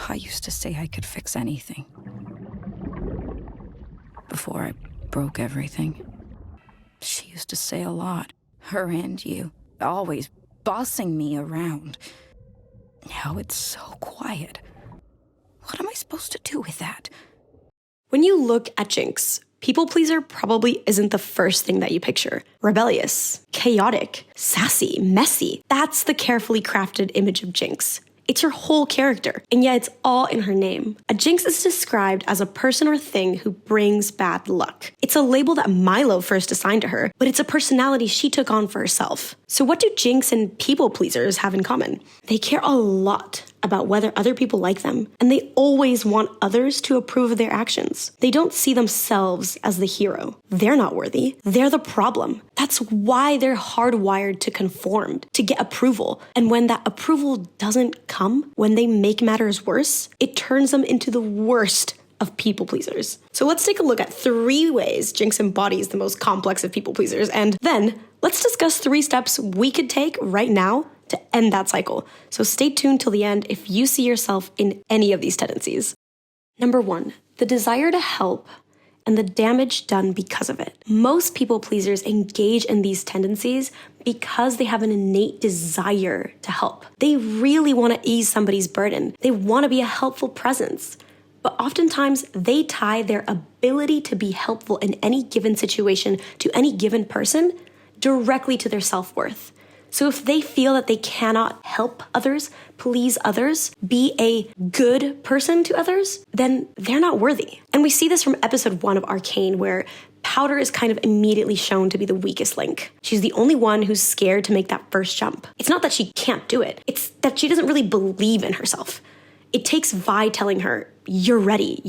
I used to say I could fix anything. Before I broke everything. She used to say a lot. Her and you. Always bossing me around. Now it's so quiet. What am I supposed to do with that? When you look at Jinx, people pleaser probably isn't the first thing that you picture. Rebellious, chaotic, sassy, messy. That's the carefully crafted image of Jinx. It's her whole character, and yet it's all in her name. A Jinx is described as a person or thing who brings bad luck. It's a label that Milo first assigned to her, but it's a personality she took on for herself. So what do Jinx and people pleasers have in common? They care a lot about whether other people like them, and they always want others to approve of their actions. They don't see themselves as the hero. They're not worthy. They're the problem. That's why they're hardwired to conform, to get approval. And when that approval doesn't come, when they make matters worse, it turns them into the worst of people pleasers. So let's take a look at 3 ways Jinx embodies the most complex of people pleasers, and then let's discuss 3 steps we could take right now to end that cycle. So stay tuned till the end if you see yourself in any of these tendencies. Number 1, the desire to help and the damage done because of it. Most people pleasers engage in these tendencies because they have an innate desire to help. They really want to ease somebody's burden. They want to be a helpful presence. But oftentimes they tie their ability to be helpful in any given situation to any given person directly to their self-worth. So if they feel that they cannot help others, please others, be a good person to others, then they're not worthy. And we see this from episode 1 of Arcane, where Powder is kind of immediately shown to be the weakest link. She's the only one who's scared to make that first jump. It's not that she can't do it. It's that she doesn't really believe in herself. It takes Vi telling her, you're ready,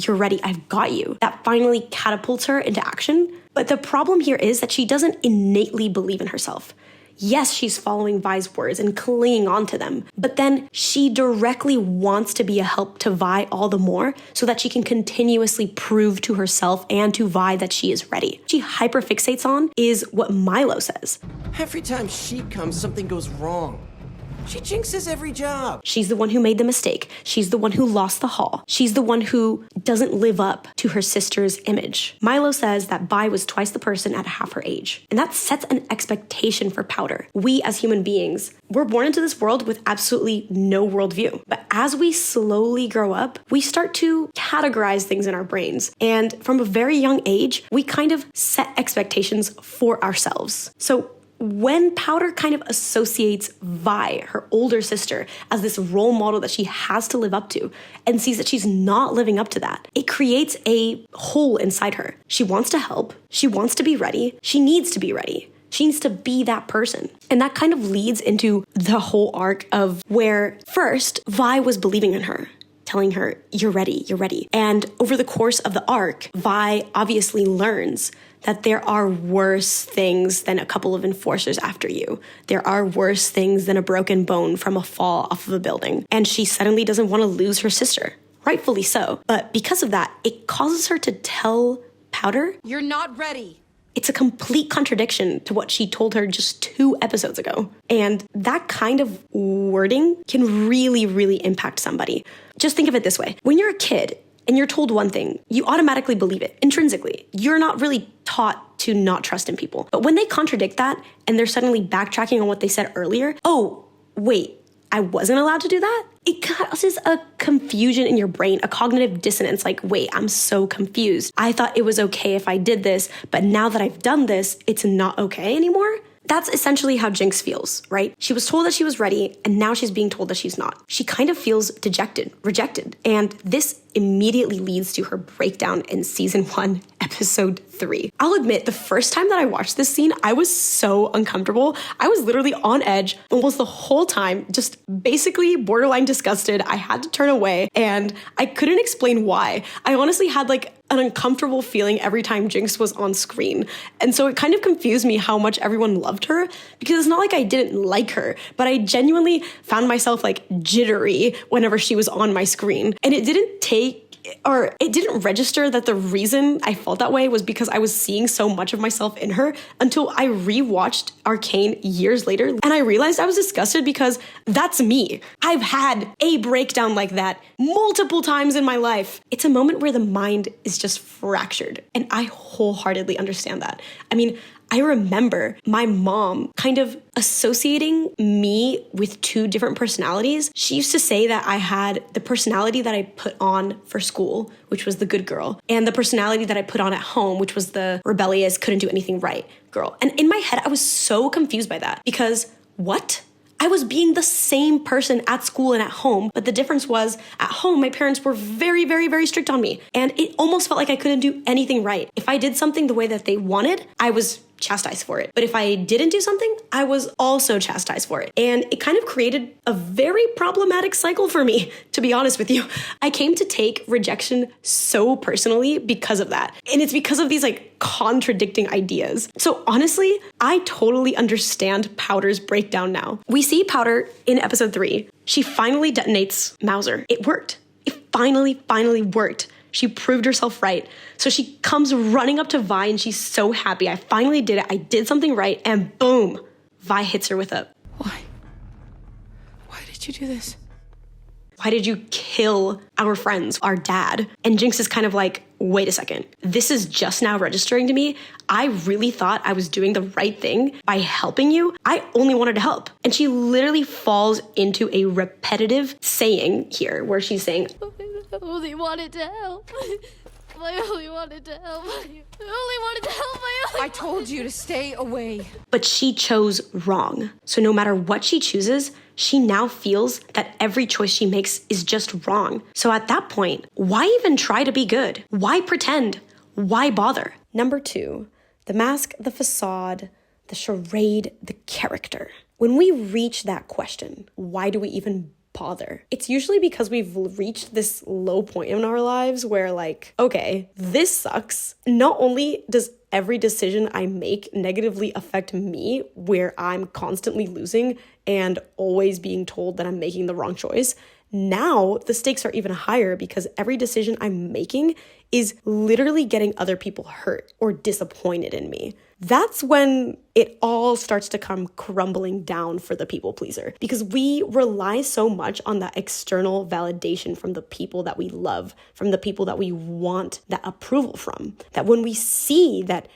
I've got you. That finally catapults her into action. But the problem here is that she doesn't innately believe in herself. Yes, she's following Vi's words and clinging on to them, but then she directly wants to be a help to Vi all the more so that she can continuously prove to herself and to Vi that she is ready. What she hyperfixates on is what Milo says. Every time she comes, something goes wrong. She jinxes every job. She's the one who made the mistake. She's the one who lost the hall. She's the one who doesn't live up to her sister's image. Milo says that Vi was twice the person at half her age. And that sets an expectation for Powder. We as human beings, we're born into this world with absolutely no worldview. But as we slowly grow up, we start to categorize things in our brains. And from a very young age, we kind of set expectations for ourselves. So when Powder kind of associates Vi, her older sister, as this role model that she has to live up to, and sees that she's not living up to that, it creates a hole inside her. She wants to help. She wants to be ready. She needs to be ready. She needs to be that person. And that kind of leads into the whole arc of where first Vi was believing in her, telling her, you're ready. And over the course of the arc, Vi obviously learns that there are worse things than a couple of enforcers after you. There are worse things than a broken bone from a fall off of a building. And she suddenly doesn't want to lose her sister. Rightfully so. But because of that, it causes her to tell Powder, you're not ready. It's a complete contradiction to what she told her just 2 episodes ago. And that kind of wording can really, really impact somebody. Just think of it this way. When you're a kid and you're told one thing, you automatically believe it intrinsically. You're not really taught to not trust in people. But when they contradict that and they're suddenly backtracking on what they said earlier, oh, wait, I wasn't allowed to do that? It causes a confusion in your brain, a cognitive dissonance, like, wait, I'm so confused. I thought it was okay if I did this, but now that I've done this, it's not okay anymore? That's essentially how Jinx feels, right? She was told that she was ready, and now she's being told that she's not. She kind of feels dejected, rejected, and this immediately leads to her breakdown in season 1, episode 3. I'll admit, the first time that I watched this scene, I was so uncomfortable. I was literally on edge almost the whole time, just basically borderline disgusted. I had to turn away, and I couldn't explain why. I honestly had like an uncomfortable feeling every time Jinx was on screen. And so it kind of confused me how much everyone loved her, because it's not like I didn't like her, but I genuinely found myself like jittery whenever she was on my screen. And it didn't take or it didn't register that the reason I felt that way was because I was seeing so much of myself in her until I rewatched Arcane years later. And I realized I was disgusted because that's me. I've had a breakdown like that multiple times in my life. It's a moment where the mind is just fractured. And I wholeheartedly understand that. I mean, I remember my mom kind of associating me with two different personalities. She used to say that I had the personality that I put on for school, which was the good girl, and the personality that I put on at home, which was the rebellious, couldn't do anything right girl. And in my head, I was so confused by that because what? I was being the same person at school and at home, but the difference was at home, my parents were very, very, very strict on me. And it almost felt like I couldn't do anything right. If I did something the way that they wanted, I was chastised for it. But if I didn't do something, I was also chastised for it. And it kind of created a very problematic cycle for me, to be honest with you. I came to take rejection so personally because of that. And it's because of these like contradicting ideas. So honestly, I totally understand Powder's breakdown now. We see Powder in episode 3. She finally detonates Mauser. It worked. It finally worked. She proved herself right. So she comes running up to Vi and she's so happy. I finally did it. I did something right. And boom, Vi hits her with a, Why? Why did you do this? why did you kill our friends, our dad? And Jinx is kind of like, wait a second. This is just now registering to me. I really thought I was doing the right thing by helping you. I only wanted to help. And she literally falls into a repetitive saying here where she's saying, I only wanted to help. I only wanted to help. I only wanted to help. I told you to stay away. but she chose wrong. So no matter what she chooses, she now feels that every choice she makes is just wrong. So at that point, why even try to be good? Why pretend? Why bother? Number 2, the mask, the facade, the charade, the character. When we reach that question, why do we even bother? It's usually because we've reached this low point in our lives where like, okay, this sucks. Not only does every decision I make negatively affect me, where I'm constantly losing and always being told that I'm making the wrong choice, now the stakes are even higher because every decision I'm making is literally getting other people hurt or disappointed in me. That's when it all starts to come crumbling down for the people pleaser because we rely so much on that external validation from the people that we love, from the people that we want that approval from, that when we see that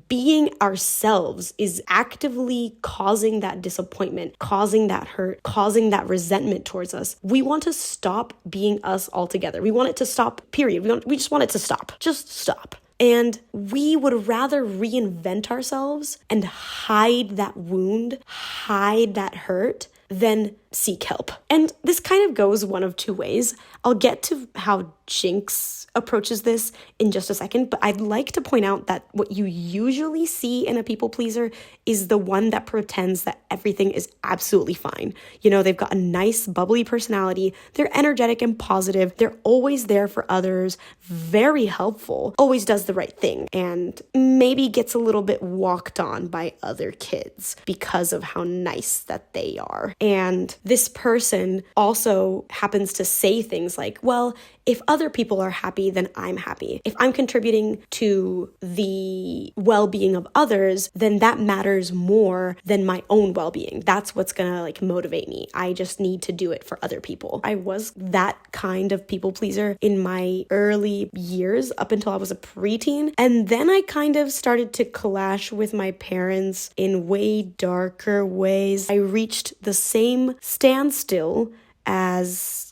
being ourselves is actively causing that disappointment, causing that hurt, causing that resentment towards us, we want to stop being us altogether. We want it to stop, period. We just want it to stop. Just stop. And we would rather reinvent ourselves and hide that wound, hide that hurt, than seek help. And this kind of goes one of two ways. I'll get to how Jinx approaches this in just a second, but I'd like to point out that what you usually see in a people pleaser is the one that pretends that everything is absolutely fine. You know, they've got a nice, bubbly personality. They're energetic and positive. They're always there for others, very helpful, always does the right thing, and maybe gets a little bit walked on by other kids because of how nice that they are. And this person also happens to say things like, well, if other people are happy, then I'm happy. If I'm contributing to the well-being of others, then that matters more than my own well-being. That's what's gonna like motivate me. I just need to do it for other people. I was that kind of people pleaser in my early years up until I was a preteen. And then I kind of started to clash with my parents in way darker ways. I reached the same standstill as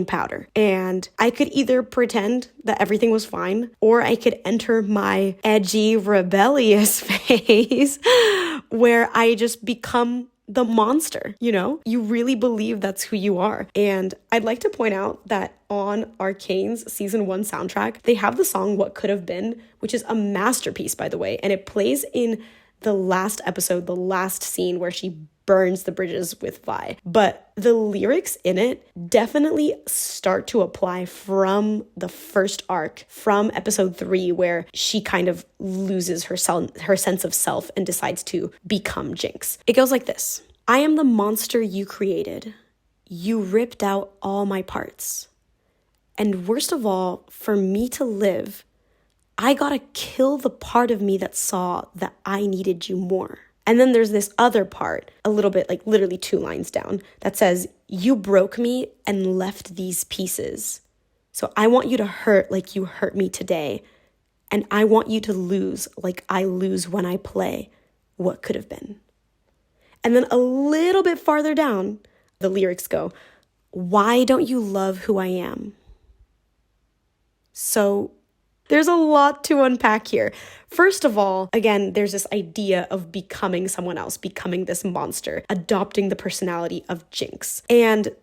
Powder. And I could either pretend that everything was fine, or I could enter my edgy, rebellious phase where I just become the monster, you know? You really believe that's who you are. And I'd like to point out that on Arcane's season 1 soundtrack, they have the song What Could Have Been, which is a masterpiece, by the way. And it plays in the last episode, the last scene where she burns the bridges with Vi. But the lyrics in it definitely start to apply from the first arc, from episode 3, where she kind of loses her sense of self and decides to become Jinx. It goes like this. I am the monster you created. You ripped out all my parts. And worst of all, for me to live, I gotta kill the part of me that saw that I needed you more. And then there's this other part, a little bit, like literally 2 lines down, that says, you broke me and left these pieces. So I want you to hurt like you hurt me today. And I want you to lose like I lose when I play what could have been. And then a little bit farther down, the lyrics go, why don't you love who I am? So there's a lot to unpack here. First of all, again, there's this idea of becoming someone else, becoming this monster, adopting the personality of Jinx. And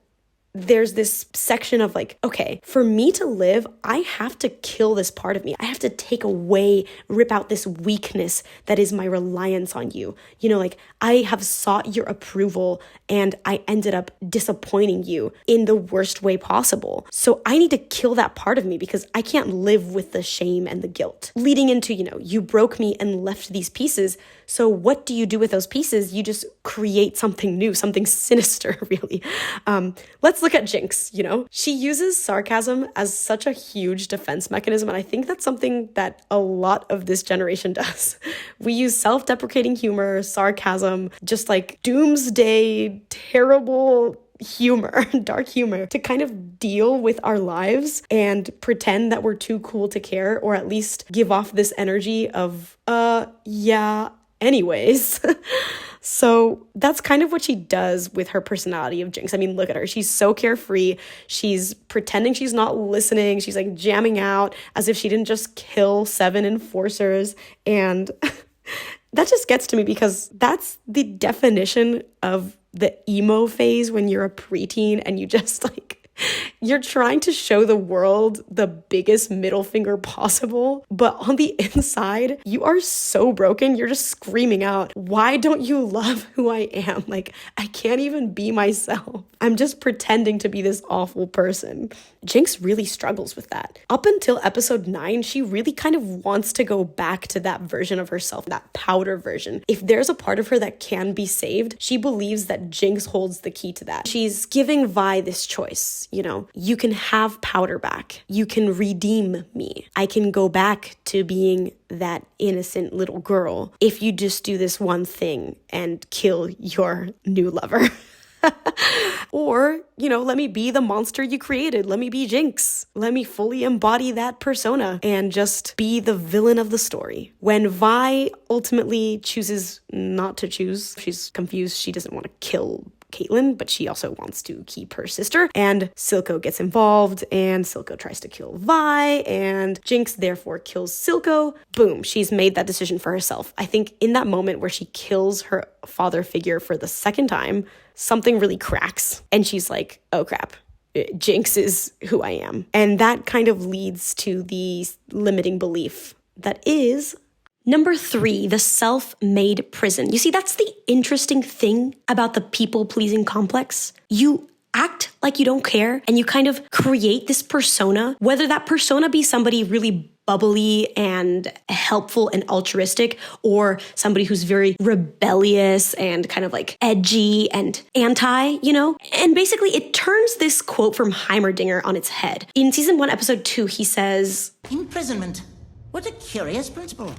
there's this section of like, okay, for me to live, I have to kill this part of me. I have to take away, rip out this weakness that is my reliance on you. You know, like I have sought your approval and I ended up disappointing you in the worst way possible. So I need to kill that part of me because I can't live with the shame and the guilt. Leading into, you broke me and left these pieces. So what do you do with those pieces? You just create something new, something sinister, really. Let's look at Jinx, She uses sarcasm as such a huge defense mechanism, and I think that's something that a lot of this generation does. We use self-deprecating humor, sarcasm, just like doomsday, terrible humor, dark humor, to kind of deal with our lives and pretend that we're too cool to care, or at least give off this energy of, yeah, anyways. So that's kind of what she does with her personality of Jinx. I mean, look at her. She's so carefree. She's pretending she's not listening. She's like jamming out as if she didn't just kill 7 enforcers. And that just gets to me because that's the definition of the emo phase when you're a preteen and you just like, you're trying to show the world the biggest middle finger possible, but on the inside, you are so broken, you're just screaming out, why don't you love who I am? Like, I can't even be myself. I'm just pretending to be this awful person. Jinx really struggles with that. Up until episode 9, she really kind of wants to go back to that version of herself, that powder version. If there's a part of her that can be saved, she believes that Jinx holds the key to that. She's giving Vi this choice. You can have powder back. You can redeem me. I can go back to being that innocent little girl if you just do this one thing and kill your new lover. Or, let me be the monster you created. Let me be Jinx. Let me fully embody that persona and just be the villain of the story. When Vi ultimately chooses not to choose, she's confused. She doesn't want to kill Caitlyn, but she also wants to keep her sister, and Silco gets involved, and Silco tries to kill Vi, and Jinx therefore kills Silco. Boom, she's made that decision for herself. I think in that moment where she kills her father figure for the second time, something really cracks, and she's like, oh crap, Jinx is who I am. And that kind of leads to the limiting belief that is Number 3, the self-made prison. You see, that's the interesting thing about the people-pleasing complex. You act like you don't care and you kind of create this persona, whether that persona be somebody really bubbly and helpful and altruistic, or somebody who's very rebellious and kind of like edgy and anti, And basically it turns this quote from Heimerdinger on its head. In season 1, episode 2, he says, imprisonment. What a curious principle.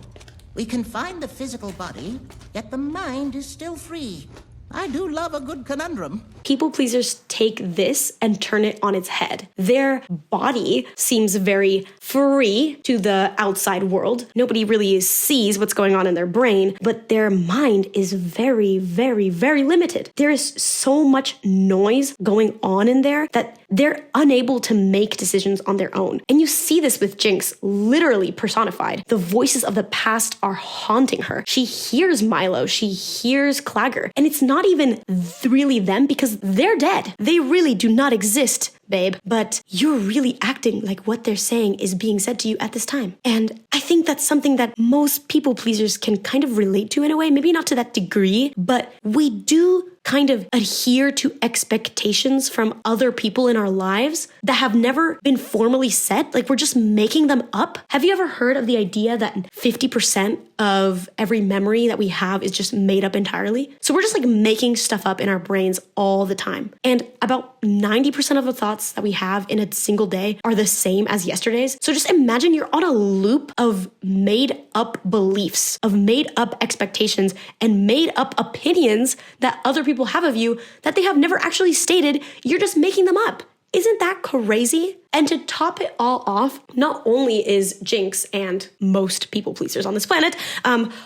We confine the physical body, yet the mind is still free. I do love a good conundrum. People pleasers take this and turn it on its head. Their body seems very free to the outside world. Nobody really sees what's going on in their brain, but their mind is very, very, very limited. There is so much noise going on in there that they're unable to make decisions on their own. And you see this with Jinx, literally personified. The voices of the past are haunting her. She hears Milo, she hears Clagger, and it's not even really them because they're dead. They really do not exist, babe. But you're really acting like what they're saying is being said to you at this time. And I think that's something that most people pleasers can kind of relate to in a way, maybe not to that degree, but we do kind of adhere to expectations from other people in our lives that have never been formally set. Like we're just making them up. Have you ever heard of the idea that 50% of every memory that we have is just made up entirely? So we're just like making stuff up in our brains all the time. And about 90% of the thoughts thoughts that we have in a single day are the same as yesterday's. So just imagine you're on a loop of made up beliefs, of made up expectations, and made up opinions that other people have of you that they have never actually stated. You're just making them up. Isn't that crazy? And to top it all off, not only is Jinx and most people pleasers on this planet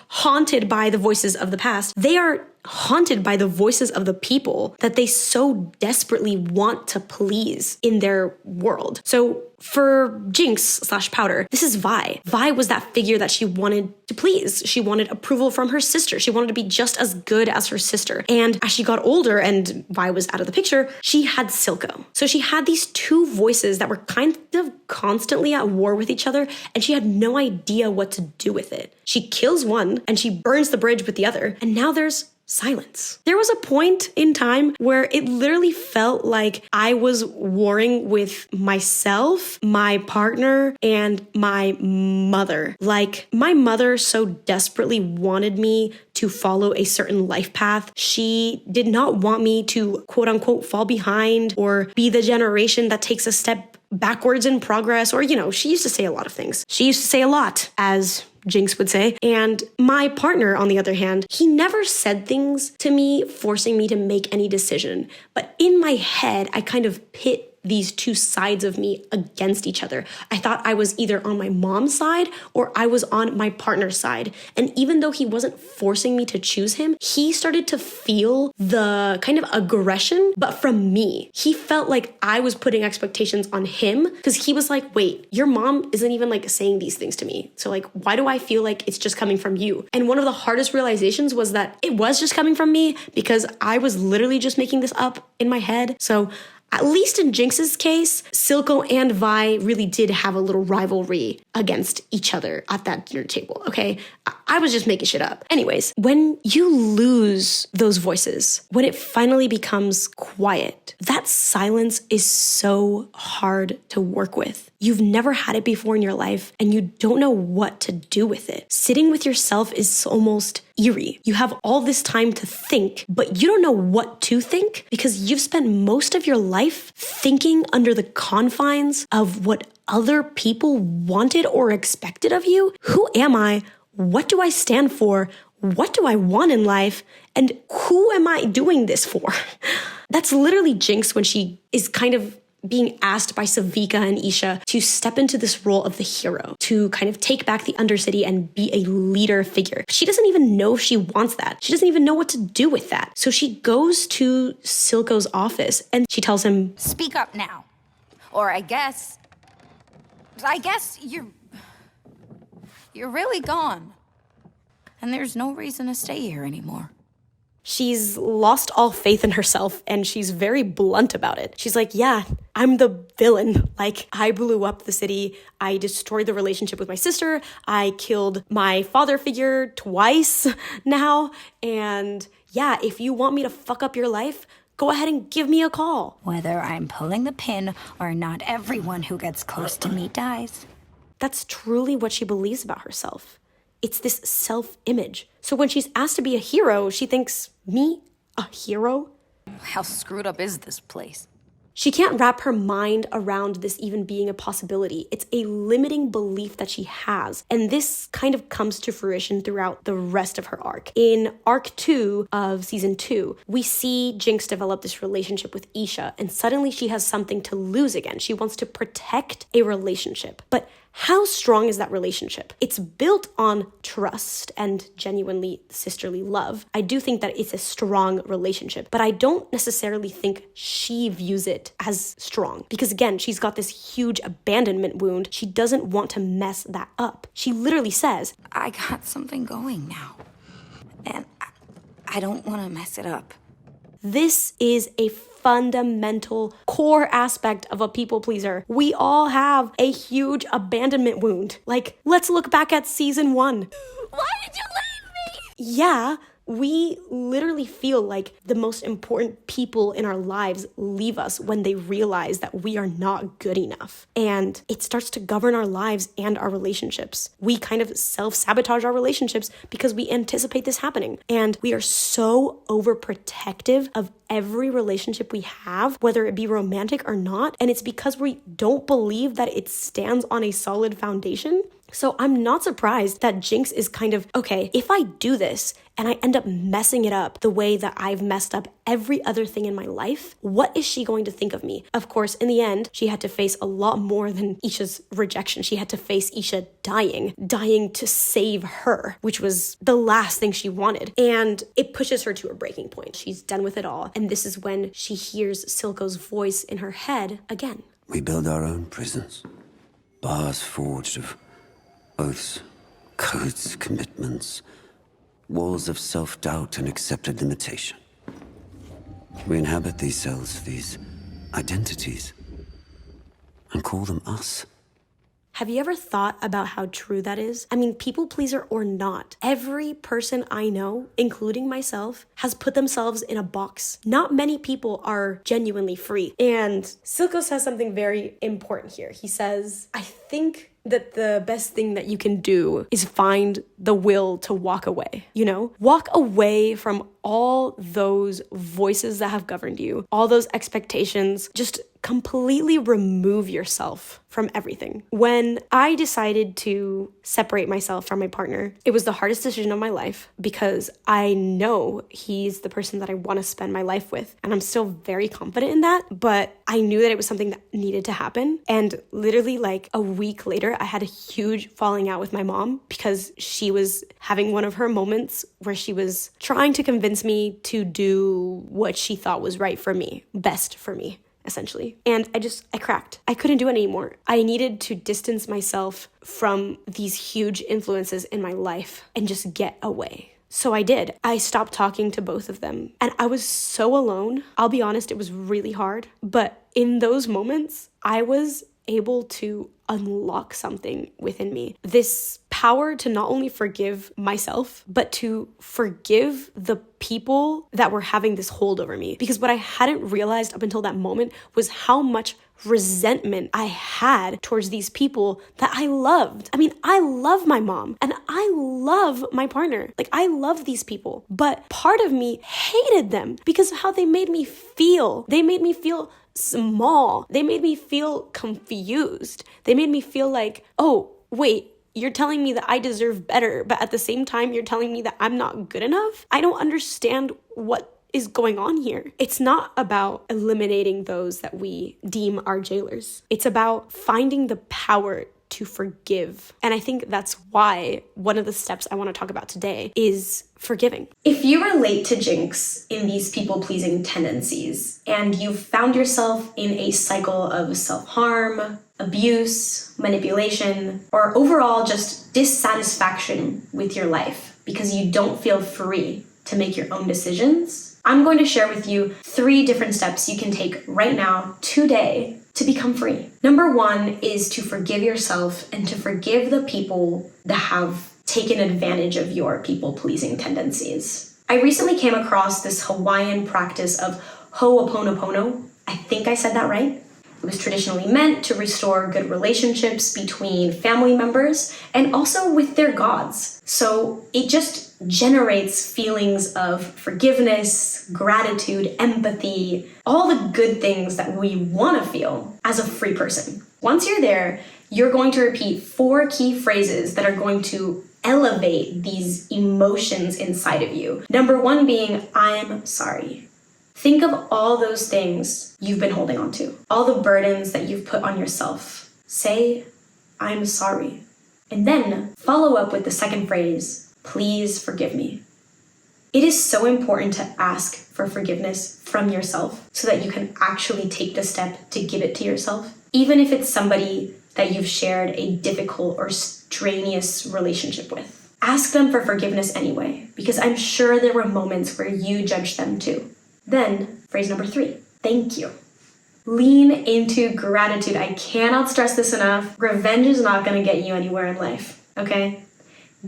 haunted by the voices of the past, they are haunted by the voices of the people that they so desperately want to please in their world. So for Jinx/Powder, this is Vi. Vi was that figure that she wanted to please. She wanted approval from her sister. She wanted to be just as good as her sister. And as she got older and Vi was out of the picture, she had Silco. So she had these two voices that were kind of constantly at war with each other, and she had no idea what to do with it. She kills one and she burns the bridge with the other, and now there's silence. There was a point in time where it literally felt like I was warring with myself, my partner, and my mother. Like, my mother so desperately wanted me to follow a certain life path. She did not want me to, quote unquote, fall behind or be the generation that takes a step backwards in progress, or, she used to say a lot of things. She used to say a lot, as Jinx would say. And my partner, on the other hand, he never said things to me forcing me to make any decision. But in my head, I kind of pit these two sides of me against each other. I thought I was either on my mom's side or I was on my partner's side. And even though he wasn't forcing me to choose him, he started to feel the kind of aggression, but from me. He felt like I was putting expectations on him because he was like, wait, your mom isn't even like saying these things to me. So like, why do I feel like it's just coming from you? And one of the hardest realizations was that it was just coming from me because I was literally just making this up in my head. So at least in Jinx's case, Silco and Vi really did have a little rivalry against each other at that dinner table, okay? I was just making shit up. Anyways, when you lose those voices, when it finally becomes quiet, that silence is so hard to work with. You've never had it before in your life and you don't know what to do with it. Sitting with yourself is almost eerie. You have all this time to think, but you don't know what to think because you've spent most of your life thinking under the confines of what other people wanted or expected of you. Who am I? What do I stand for? What do I want in life? And who am I doing this for? That's literally Jinx when she is kind of being asked by Savika and Isha to step into this role of the hero, to kind of take back the Undercity and be a leader figure. She doesn't even know if she wants that. She doesn't even know what to do with that. So she goes to Silco's office and she tells him, Speak up now. Or I guess you're really gone. And there's no reason to stay here anymore. She's lost all faith in herself and she's very blunt about it. She's like, yeah, I'm the villain. Like, I blew up the city. I destroyed the relationship with my sister. I killed my father figure twice now. And yeah, if you want me to fuck up your life, go ahead and give me a call. Whether I'm pulling the pin or not, everyone who gets close to me dies. That's truly what she believes about herself. It's this self-image. So when she's asked to be a hero, she thinks, me? A hero? How screwed up is this place? She can't wrap her mind around this even being a possibility. It's a limiting belief that she has. And this kind of comes to fruition throughout the rest of her arc. In arc 2 of season 2, we see Jinx develop this relationship with Isha, and suddenly she has something to lose again. She wants to protect a relationship. But how strong is that relationship? It's built on trust and genuinely sisterly love. I do think that it's a strong relationship, but I don't necessarily think she views it as strong because, again, she's got this huge abandonment wound. She doesn't want to mess that up. She literally says, I got something going now, and I don't want to mess it up. This is a fundamental core aspect of a people pleaser. We all have a huge abandonment wound. Like, let's look back at season 1. Why did you leave me? Yeah, We literally feel like the most important people in our lives leave us when they realize that we are not good enough. And it starts to govern our lives and our relationships. We kind of self-sabotage our relationships because we anticipate this happening. And we are so overprotective of every relationship we have, whether it be romantic or not. And it's because we don't believe that it stands on a solid foundation. So I'm not surprised that Jinx is kind of, okay, if I do this and I end up messing it up the way that I've messed up every other thing in my life, what is she going to think of me? Of course, in the end, she had to face a lot more than Isha's rejection. She had to face Isha dying to save her, which was the last thing she wanted. And it pushes her to a breaking point. She's done with it all. And this is when she hears Silco's voice in her head again. We build our own prisons. Bars forged of oaths, codes, commitments, walls of self-doubt and accepted limitation. We inhabit these cells, these identities, and call them us. Have you ever thought about how true that is? I mean, people pleaser or not, every person I know, including myself, has put themselves in a box. Not many people are genuinely free. And Silco says something very important here. He says, I think that the best thing that you can do is find the will to walk away, Walk away from all those voices that have governed you, all those expectations. Just completely remove yourself from everything. When I decided to separate myself from my partner, it was the hardest decision of my life because I know he's the person that I want to spend my life with. And I'm still very confident in that, but I knew that it was something that needed to happen. And literally like a week later, I had a huge falling out with my mom because she was having one of her moments where she was trying to convince me to do what she thought was right for me, best for me, essentially. And I cracked. I couldn't do it anymore. I needed to distance myself from these huge influences in my life and just get away. So I did. I stopped talking to both of them. And I was so alone. I'll be honest, it was really hard. But in those moments, I was able to unlock something within me. This power to not only forgive myself, but to forgive the people that were having this hold over me. Because what I hadn't realized up until that moment was how much resentment I had towards these people that I loved. I mean, I love my mom and I love my partner. Like, I love these people, but part of me hated them because of how they made me feel. They made me feel small. They made me feel confused. They made me feel like, oh, wait, you're telling me that I deserve better, but at the same time, you're telling me that I'm not good enough? I don't understand what is going on here. It's not about eliminating those that we deem our jailers. It's about finding the power to forgive. And I think that's why one of the steps I want to talk about today is forgiving. If you relate to Jinx in these people-pleasing tendencies, and you've found yourself in a cycle of self-harm, abuse, manipulation, or overall just dissatisfaction with your life because you don't feel free to make your own decisions, I'm going to share with you 3 different steps you can take right now, today, to become free. Number 1 is to forgive yourself and to forgive the people that have taken advantage of your people-pleasing tendencies. I recently came across this Hawaiian practice of ho'oponopono. I think I said that right. It was traditionally meant to restore good relationships between family members and also with their gods. So it just generates feelings of forgiveness, gratitude, empathy, all the good things that we want to feel as a free person. Once you're there, you're going to repeat 4 key phrases that are going to elevate these emotions inside of you. Number 1 being, I'm sorry. Think of all those things you've been holding on to, all the burdens that you've put on yourself. Say, I'm sorry. And then follow up with the second phrase, please forgive me. It is so important to ask for forgiveness from yourself so that you can actually take the step to give it to yourself, even if it's somebody that you've shared a difficult or strenuous relationship with. Ask them for forgiveness anyway, because I'm sure there were moments where you judged them too. Then, phrase number 3, thank you. Lean into gratitude. I cannot stress this enough. Revenge is not going to get you anywhere in life, okay?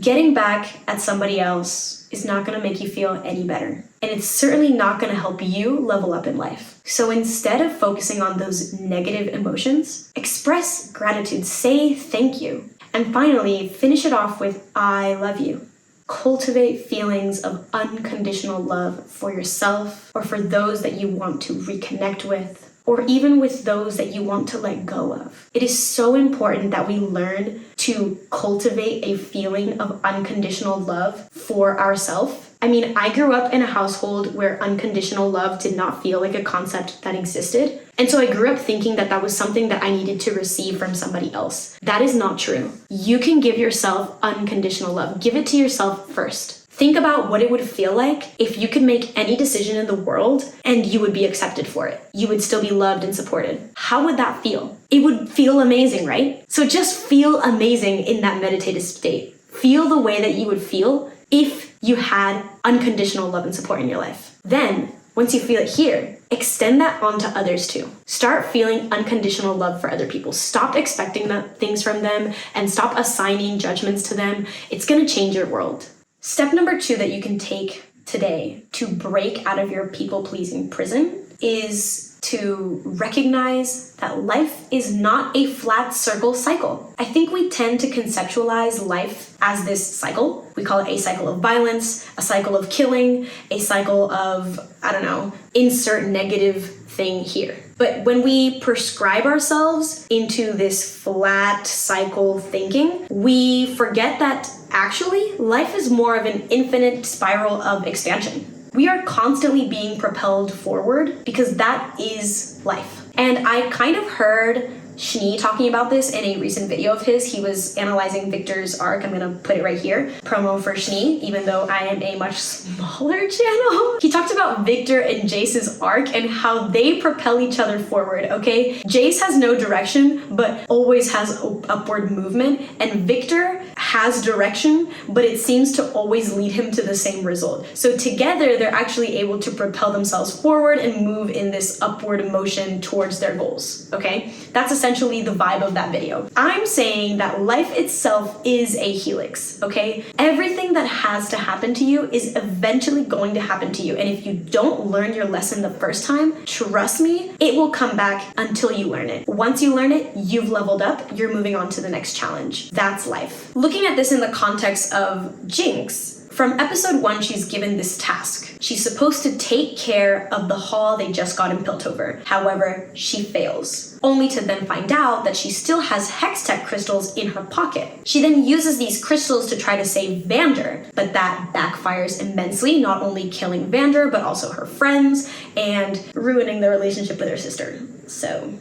Getting back at somebody else is not going to make you feel any better. And it's certainly not going to help you level up in life. So instead of focusing on those negative emotions, express gratitude, say thank you. And finally, finish it off with I love you. Cultivate feelings of unconditional love for yourself or for those that you want to reconnect with, or even with those that you want to let go of. It is so important that we learn to cultivate a feeling of unconditional love for ourselves. I mean, I grew up in a household where unconditional love did not feel like a concept that existed. And so I grew up thinking that that was something that I needed to receive from somebody else. That is not true. You can give yourself unconditional love. Give it to yourself first. Think about what it would feel like if you could make any decision in the world and you would be accepted for it. You would still be loved and supported. How would that feel? It would feel amazing, right? So just feel amazing in that meditative state. Feel the way that you would feel if you had unconditional love and support in your life. Then, once you feel it here, extend that on to others too. Start feeling unconditional love for other people. Stop expecting things from them and stop assigning judgments to them. It's gonna change your world. Step number 2 that you can take today to break out of your people-pleasing prison is to recognize that life is not a flat circle cycle. I think we tend to conceptualize life as this cycle. We call it a cycle of violence, a cycle of killing, a cycle of, insert negative thing here. But when we prescribe ourselves into this flat cycle thinking, we forget that actually life is more of an infinite spiral of expansion. We are constantly being propelled forward because that is life. And I kind of heard Schnee talking about this in a recent video of his. He was analyzing Victor's arc. I'm gonna put it right here. Promo for Schnee, even though I am a much smaller channel. He talked about Victor and Jace's arc and how they propel each other forward, okay? Jace has no direction, but always has upward movement, and Victor has direction, but it seems to always lead him to the same result. So together, they're actually able to propel themselves forward and move in this upward motion towards their goals, okay? That's essentially the vibe of that video. I'm saying that life itself is a helix, okay? Everything that has to happen to you is eventually going to happen to you. And if you don't learn your lesson the first time, trust me, it will come back until you learn it. Once you learn it, you've leveled up, you're moving on to the next challenge. That's life. Looking at this in the context of Jinx, from episode 1, she's given this task. She's supposed to take care of the haul they just got in Piltover. However, she fails, only to then find out that she still has Hextech crystals in her pocket. She then uses these crystals to try to save Vander, but that backfires immensely, not only killing Vander, but also her friends, and ruining the relationship with her sister. So,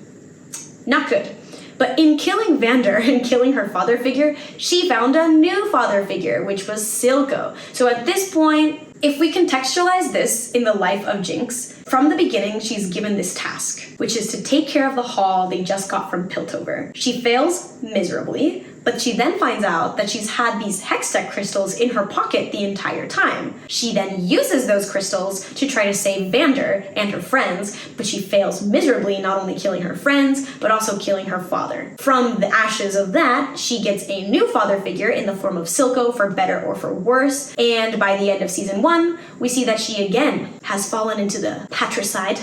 not good. But in killing Vander and killing her father figure, she found a new father figure, which was Silco. So at this point, if we contextualize this in the life of Jinx, from the beginning, she's given this task, which is to take care of the haul they just got from Piltover. She fails miserably, but she then finds out that she's had these Hextech crystals in her pocket the entire time. She then uses those crystals to try to save Vander and her friends, but she fails miserably, not only killing her friends, but also killing her father. From the ashes of that, she gets a new father figure in the form of Silco, for better or for worse, and by the end of season 1, we see that she again has fallen into the patricide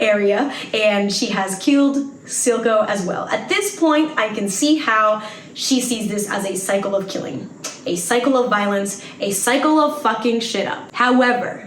area, and she has killed Silco as well. At this point, I can see how she sees this as a cycle of killing, a cycle of violence, a cycle of fucking shit up. However,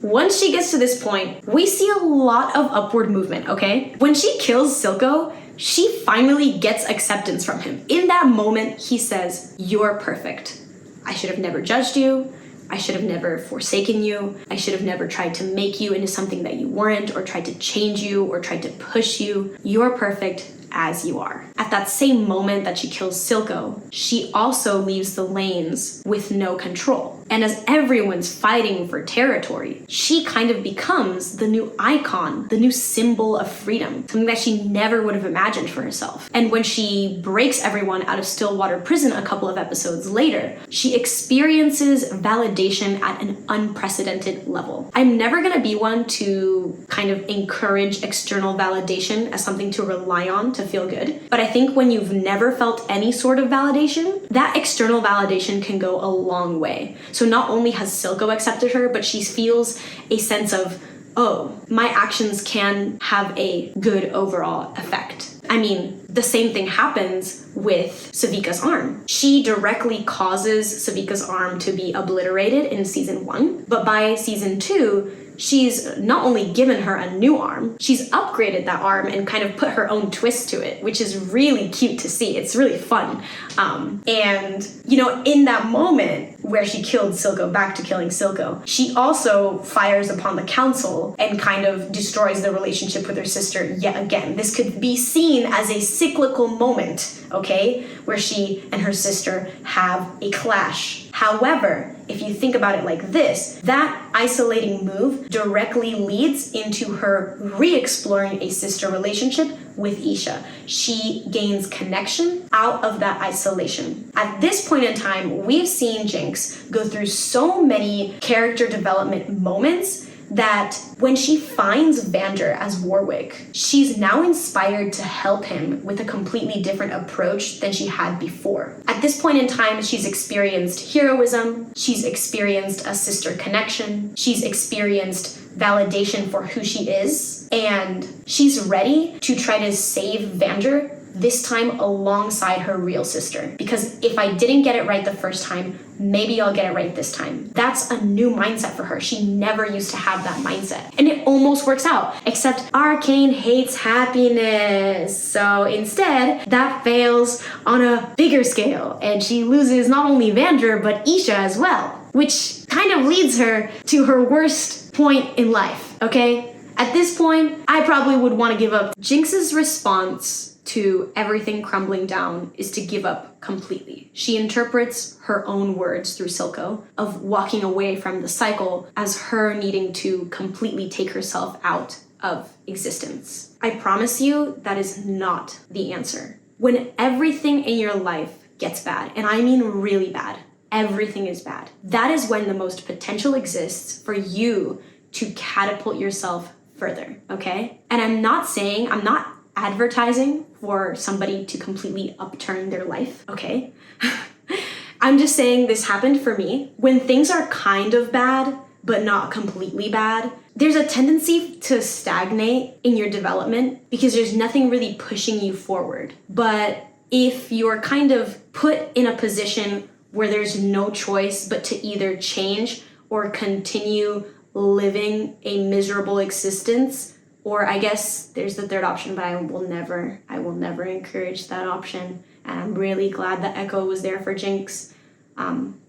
once she gets to this point, we see a lot of upward movement, okay? When she kills Silco, she finally gets acceptance from him. In that moment, he says, "You're perfect. I should have never judged you. I should have never forsaken you. I should have never tried to make you into something that you weren't, or tried to change you, or tried to push you. You're perfect as you are." At that same moment that she kills Silco, she also leaves the lanes with no control. And as everyone's fighting for territory, she kind of becomes the new icon, the new symbol of freedom, something that she never would have imagined for herself. And when she breaks everyone out of Stillwater Prison a couple of episodes later, she experiences validation at an unprecedented level. I'm never gonna be one to kind of encourage external validation as something to rely on to feel good, but I think when you've never felt any sort of validation, that external validation can go a long way. So not only has Silco accepted her, but she feels a sense of, oh, my actions can have a good overall effect. I mean, the same thing happens with Savika's arm. She directly causes Savika's arm to be obliterated in season 1, but by season 2, she's not only given her a new arm, she's upgraded that arm and kind of put her own twist to it, which is really cute to see. It's really fun. And, you know, in that moment where she killed Silco, back to killing Silco, she also fires upon the council and kind of destroys the relationship with her sister yet again. This could be seen as a cyclical moment, okay, where she and her sister have a clash. However, if you think about it like this, that isolating move directly leads into her re-exploring a sister relationship with Isha. She gains connection out of that isolation. At this point in time, we've seen Jinx go through so many character development moments that when she finds Vander as Warwick, she's now inspired to help him with a completely different approach than she had before. At this point in time, she's experienced heroism, she's experienced a sister connection, she's experienced validation for who she is, and she's ready to try to save Vander, this time alongside her real sister. Because if I didn't get it right the first time, maybe I'll get it right this time. That's a new mindset for her. She never used to have that mindset. And it almost works out, except Arcane hates happiness. So instead, that fails on a bigger scale, and she loses not only Vander, but Isha as well, which kind of leads her to her worst point in life, okay? At this point, I probably would want to give up. Jinx's response to everything crumbling down is to give up completely. She interprets her own words through Silco of walking away from the cycle as her needing to completely take herself out of existence. I promise you that is not the answer. When everything in your life gets bad, and I mean really bad, everything is bad, that is when the most potential exists for you to catapult yourself further, okay? And I'm not advertising for somebody to completely upturn their life, okay? I'm just saying this happened for me. When things are kind of bad, but not completely bad, there's a tendency to stagnate in your development because there's nothing really pushing you forward. But if you're kind of put in a position where there's no choice but to either change or continue living a miserable existence, or I guess there's the third option, but I will never encourage that option. And I'm really glad that Echo was there for Jinx.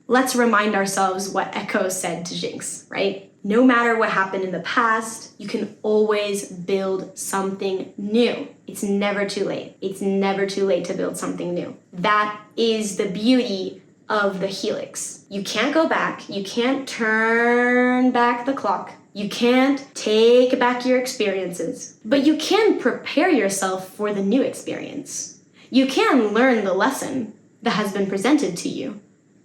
Let's remind ourselves what Echo said to Jinx, right? No matter what happened in the past, you can always build something new. It's never too late. It's never too late to build something new. That is the beauty of the Helix. You can't go back. You can't turn back the clock. You can't take back your experiences, but you can prepare yourself for the new experience. You can learn the lesson that has been presented to you,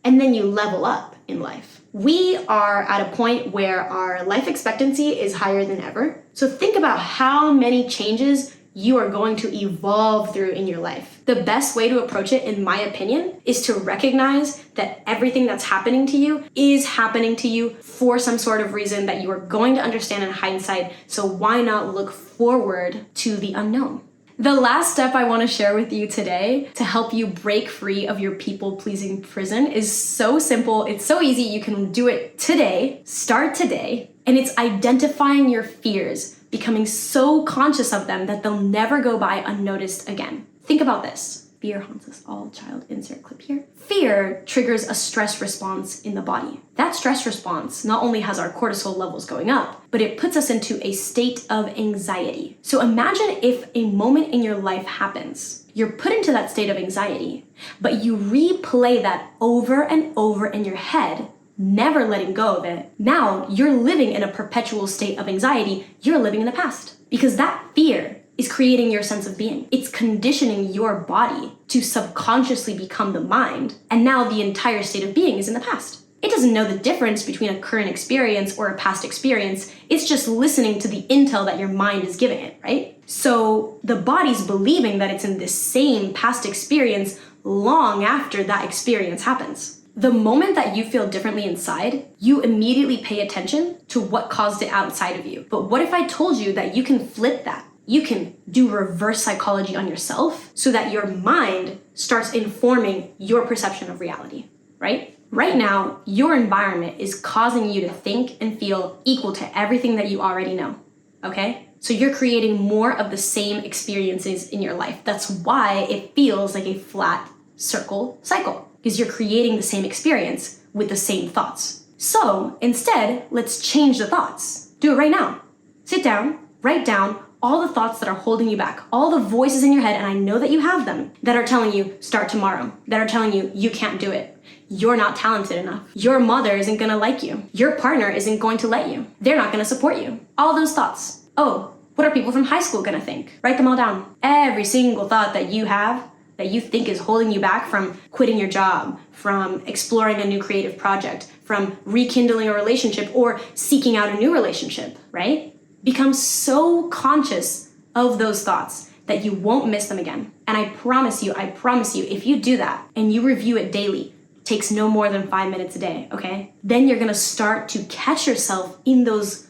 and then you level up in life. We are at a point where our life expectancy is higher than ever. So think about how many changes you are going to evolve through in your life. The best way to approach it, in my opinion, is to recognize that everything that's happening to you is happening to you for some sort of reason that you are going to understand in hindsight. So why not look forward to the unknown? The last step I want to share with you today to help you break free of your people-pleasing prison is so simple. It's so easy. You can do it today. Start today. And it's identifying your fears, becoming so conscious of them that they'll never go by unnoticed again. Think about this. Fear haunts us all. Child insert clip here. Fear triggers a stress response in the body. That stress response not only has our cortisol levels going up, but it puts us into a state of anxiety. So imagine if a moment in your life happens. You're put into that state of anxiety, but you replay that over and over in your head, never letting go of it. Now you're living in a perpetual state of anxiety. You're living in the past because that fear is creating your sense of being. It's conditioning your body to subconsciously become the mind. And now the entire state of being is in the past. It doesn't know the difference between a current experience or a past experience. It's just listening to the intel that your mind is giving it, right? So the body's believing that it's in this same past experience long after that experience happens. The moment that you feel differently inside, you immediately pay attention to what caused it outside of you. But what if I told you that you can flip that? You can do reverse psychology on yourself so that your mind starts informing your perception of reality, right? Right now, your environment is causing you to think and feel equal to everything that you already know, okay? So you're creating more of the same experiences in your life. That's why it feels like a flat circle cycle, because you're creating the same experience with the same thoughts. So instead, let's change the thoughts. Do it right now. Sit down, write down all the thoughts that are holding you back, all the voices in your head, and I know that you have them, that are telling you, start tomorrow, that are telling you, you can't do it. You're not talented enough. Your mother isn't gonna like you. Your partner isn't going to let you. They're not gonna support you. All those thoughts. Oh, what are people from high school gonna think? Write them all down. Every single thought that you have, that you think is holding you back from quitting your job, from exploring a new creative project, from rekindling a relationship or seeking out a new relationship, right? Become so conscious of those thoughts that you won't miss them again. And I promise you, if you do that and you review it daily, takes no more than 5 minutes a day, okay? Then you're gonna start to catch yourself in those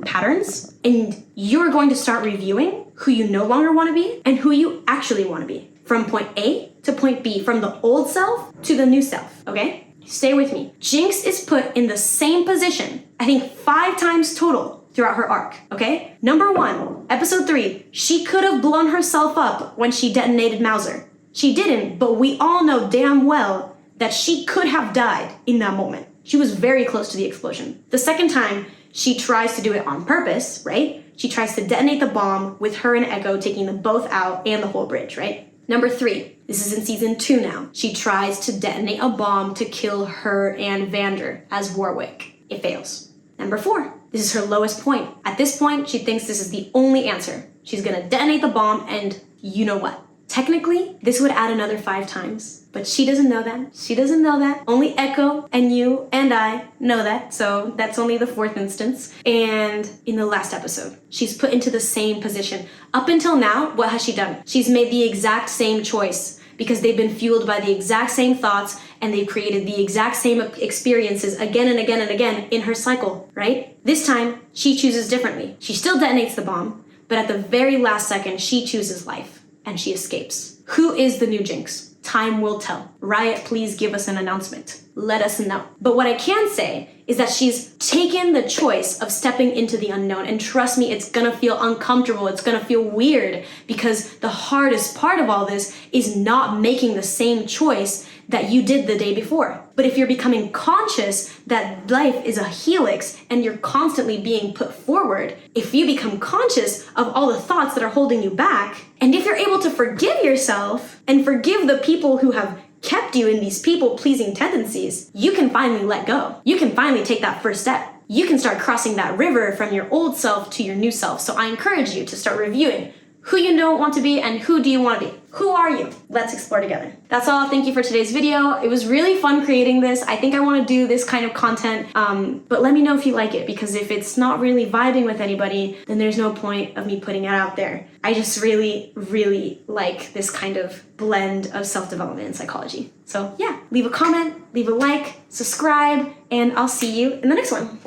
patterns, and you're going to start reviewing who you no longer wanna be and who you actually wanna be. From point A to point B, from the old self to the new self, okay? Stay with me. Jinx is put in the same position, I think 5 times total throughout her arc, okay? Number 1, episode 3, she could have blown herself up when she detonated Mauser. She didn't, but we all know damn well that she could have died in that moment. She was very close to the explosion. The second time, she tries to do it on purpose, right? She tries to detonate the bomb with her and Echo taking them both out and the whole bridge, right? Number 3, this is in season 2 now. She tries to detonate a bomb to kill her and Vander as Warwick. It fails. Number 4, this is her lowest point. At this point, she thinks this is the only answer. She's gonna detonate the bomb and you know what? Technically, this would add another 5 times, but she doesn't know that. She doesn't know that. Only Echo and you and I know that, so that's only the 4th instance. And in the last episode, she's put into the same position. Up until now, what has she done? She's made the exact same choice because they've been fueled by the exact same thoughts and they've created the exact same experiences again and again and again in her cycle, right? This time, she chooses differently. She still detonates the bomb, but at the very last second, she chooses life. And she escapes. Who is the new Jinx? Time will tell. Riot, please give us an announcement. Let us know. But what I can say is that she's taken the choice of stepping into the unknown. And trust me, it's gonna feel uncomfortable. It's gonna feel weird because the hardest part of all this is not making the same choice that you did the day before. But if you're becoming conscious that life is a helix and you're constantly being put forward, if you become conscious of all the thoughts that are holding you back, and if you're able to forgive yourself and forgive the people who have kept you in these people-pleasing tendencies, you can finally let go. You can finally take that first step. You can start crossing that river from your old self to your new self. So I encourage you to start reviewing who you don't want to be and who do you want to be. Who are you? Let's explore together. That's all. Thank you for today's video. It was really fun creating this. I think I want to do this kind of content, but let me know if you like it, because if it's not really vibing with anybody, then there's no point of me putting it out there. I just really, really like this kind of blend of self-development and psychology. So yeah, leave a comment, leave a like, subscribe, and I'll see you in the next one.